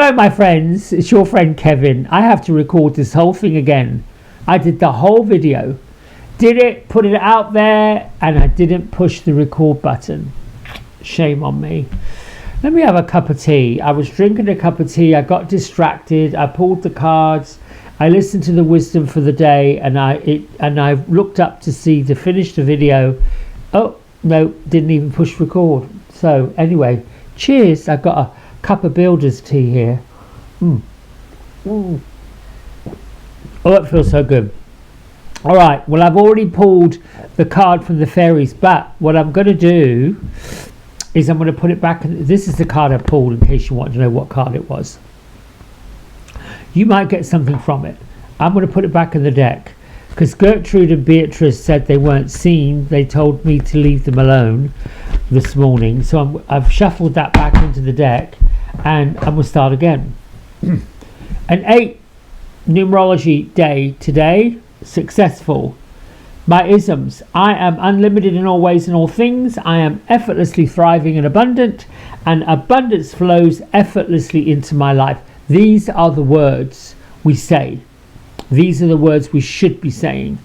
Hello, my friends. It's your friend Kevin. I have to record this whole thing again. I did the whole video. Did it, put it out there, and I didn't push the record button. Shame on me. Let me have a cup of tea. I was drinking a cup of tea. I got distracted. I pulled the cards. I listened to the wisdom for the day, and I looked up to finish the video. Oh no, didn't even push record. So anyway, cheers. I got a cup of builder's tea here. Oh, it feels so good. All right, well, I've already pulled the card from the fairies, but what I'm going to do is I'm going to put it back. This is the card I pulled in case you want to know what card it was. You might get something from it. I'm going to put it back in the deck because Gertrude and Beatrice said they weren't seen. They told me to leave them alone this morning. So I've shuffled that back into the deck and I'm going to start again. An 8 numerology day today. Successful. My isms: I am unlimited in all ways and all things. I am effortlessly thriving and abundant, and abundance flows effortlessly into my life. These are the words we say. These are the words we should be saying.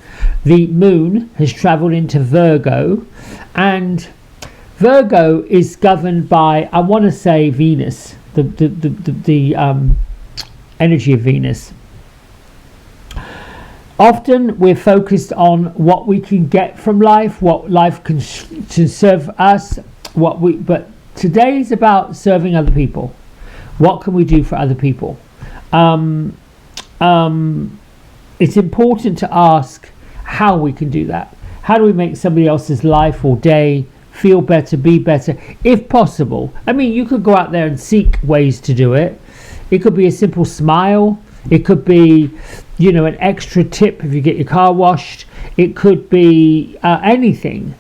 The moon has traveled into Virgo, and Virgo is governed by, I want to say, Venus, the energy of Venus. Often we're focused on what we can get from life, what life can serve us, but today is about serving other people. What can we do for other people? It's important to ask how we can do that. How do we make somebody else's life or day feel better, be better, if possible? I mean, you could go out there and seek ways to do it. It could be a simple smile. It could be, an extra tip if you get your car washed. It could be anything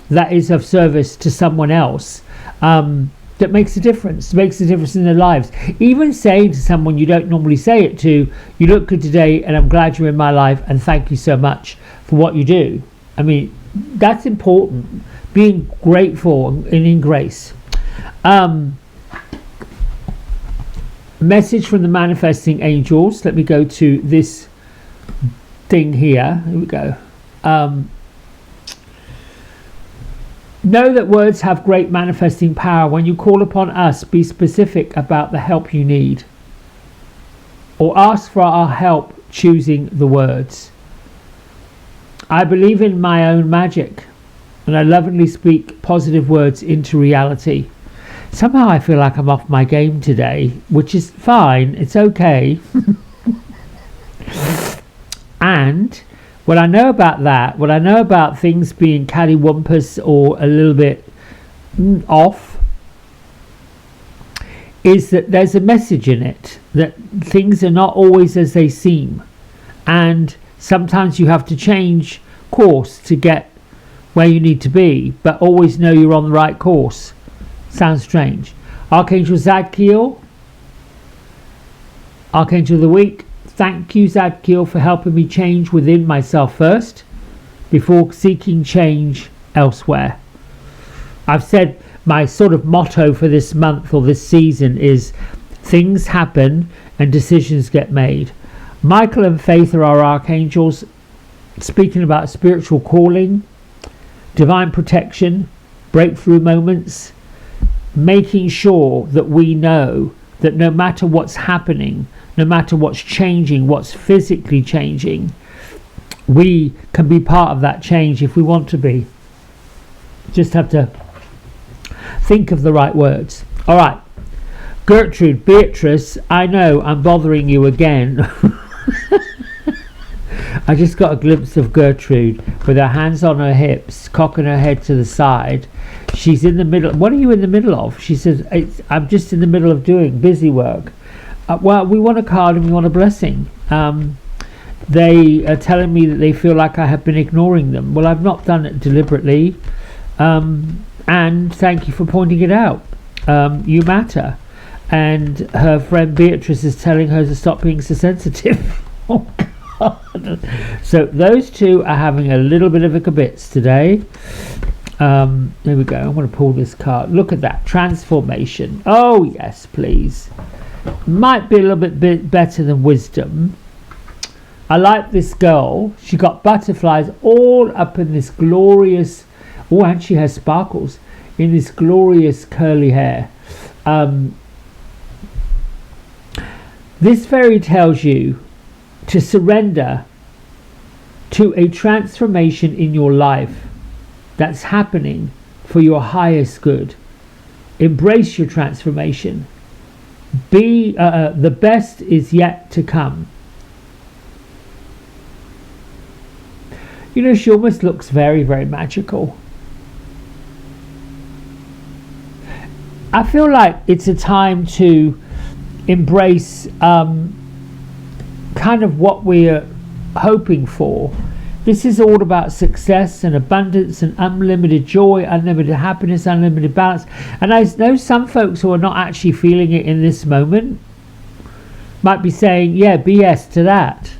that is of service to someone else that makes a difference in their lives. Even saying to someone you don't normally say it to, you look good today and I'm glad you're in my life and thank you so much for what you do. I mean, that's important. Being grateful and in grace. Message from the manifesting angels. Let me go to this thing here. Here we go. Know that words have great manifesting power. When you call upon us, be specific about the help you need, or ask for our help choosing the words. I believe in my own magic, and I lovingly speak positive words into reality. Somehow I feel like I'm off my game today, which is fine. It's okay. And what I know about that, what I know about things being cattywampus or a little bit off, is that there's a message in it, that things are not always as they seem. And sometimes you have to change course to get where you need to be, but always know you're on the right course. Sounds strange. Archangel Zadkiel, Archangel of the Week. Thank you, Zadkiel, for helping me change within myself first before seeking change elsewhere. I've said my sort of motto for this month or this season is things happen and decisions get made. Michael and Faith are our archangels, speaking about spiritual calling, divine protection, breakthrough moments, making sure that we know that no matter what's happening, no matter what's changing, what's physically changing, we can be part of that change if we want to be. Just have to think of the right words. All right. Gertrude, Beatrice, I know I'm bothering you again. I just got a glimpse of Gertrude with her hands on her hips, cocking her head to the side. She's in the middle. What are you in the middle of? She says, I'm just in the middle of doing busy work. Well, we want a card and we want a blessing. They are telling me that they feel like I have been ignoring them. Well, I've not done it deliberately. And thank you for pointing it out. You matter. And her friend Beatrice is telling her to stop being so sensitive. Oh, God. So those two are having a little bit of a kibitz today. There we go. I'm going to pull this card. Look at that. Transformation. Oh, yes, please. might be a little bit better than wisdom. I like this girl. She got butterflies all up in this glorious, and she has sparkles in this glorious curly hair. This fairy tells you to surrender to a transformation in your life that's happening for your highest good. Embrace your transformation. Be the best is yet to come. You know, she almost looks very, very magical. I feel like it's a time to embrace kind of what we're hoping for. This is all about success and abundance and unlimited joy, unlimited happiness, unlimited balance. And I know some folks who are not actually feeling it in this moment might be saying, yeah, BS to that.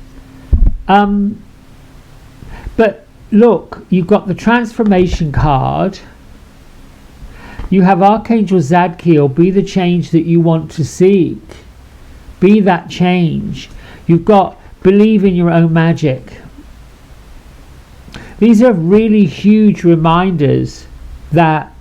But look, you've got the transformation card. You have Archangel Zadkiel, be the change that you want to seek. Be that change. You've got believe in your own magic. These are really huge reminders that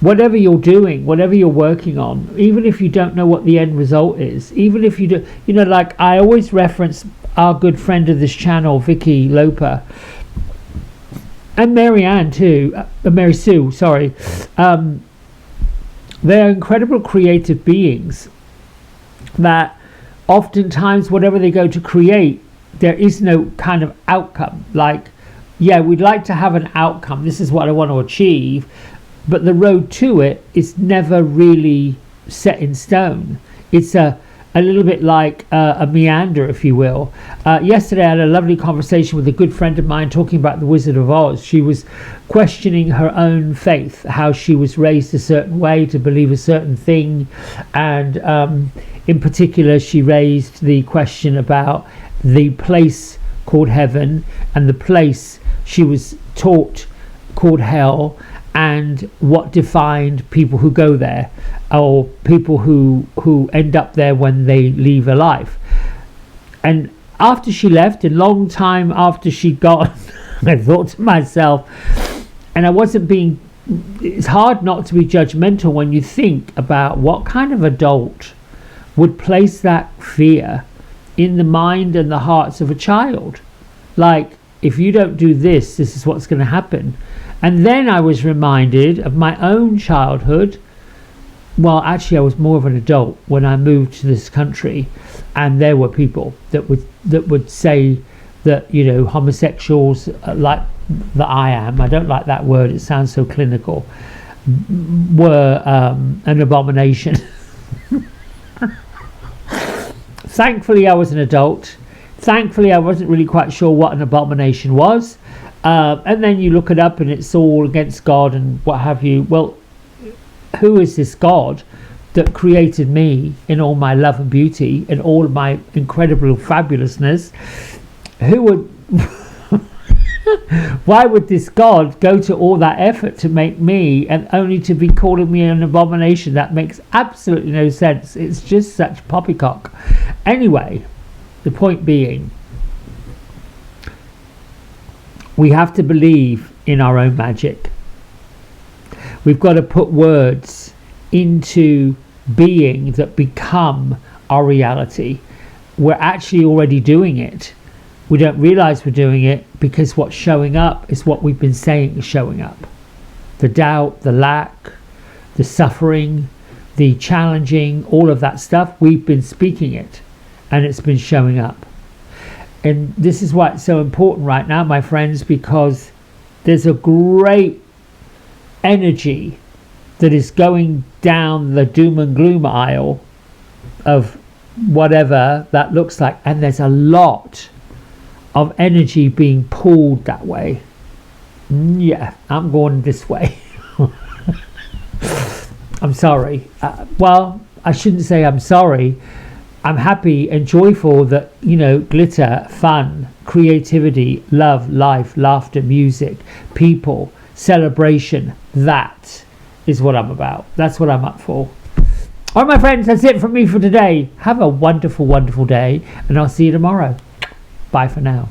whatever you're doing, whatever you're working on, even if you don't know what the end result is, even if you do, you know, like I always reference our good friend of this channel, Vicky Loper, and Marianne too, Mary Sue, sorry. They're incredible creative beings that oftentimes whatever they go to create, there is no kind of outcome. Like, yeah, we'd like to have an outcome. This is what I want to achieve. But the road to it is never really set in stone. It's a little bit like a meander, if you will. Yesterday I had a lovely conversation with a good friend of mine talking about The Wizard of Oz. She was questioning her own faith, how she was raised a certain way to believe a certain thing. And in particular, she raised the question about the place called heaven and the place she was taught called hell, and what defined people who go there, or people who end up there when they leave a life. And after she left, a long time after she'd gone, I thought to myself, and I wasn't being, it's hard not to be judgmental when you think about what kind of adult would place that fear in the mind and the hearts of a child. Like, if you don't do this, this is what's going to happen. And then I was reminded of my own childhood. Well, actually I was more of an adult when I moved to this country, and there were people that would say that, you know, homosexuals like that I am, I don't like that word, it sounds so clinical, were an abomination. Thankfully I was an adult. Thankfully I wasn't really quite sure what an abomination was. And then you look it up and it's all against God and what have you. Well, who is this God that created me in all my love and beauty and all my incredible fabulousness? Who would why would this God go to all that effort to make me, and only to be calling me an abomination? That makes absolutely no sense. It's just such poppycock. Anyway, the point being, we have to believe in our own magic. We've got to put words into being that become our reality. We're actually already doing it. We don't realize we're doing it because what's showing up is what we've been saying is showing up. The doubt, the lack, the suffering, the challenging, all of that stuff, we've been speaking it and it's been showing up. And this is why it's so important right now, my friends, because there's a great energy that is going down the doom and gloom aisle of whatever that looks like. And there's a lot of energy being pulled that way. Yeah, I'm going this way. I'm sorry. Well, I shouldn't say I'm sorry. I'm happy and joyful that, you know, glitter, fun, creativity, love, life, laughter, music, people, celebration, that is what I'm about. That's what I'm up for. Alright, my friends, that's it from me for today. Have a wonderful, wonderful day, and I'll see you tomorrow. Bye for now.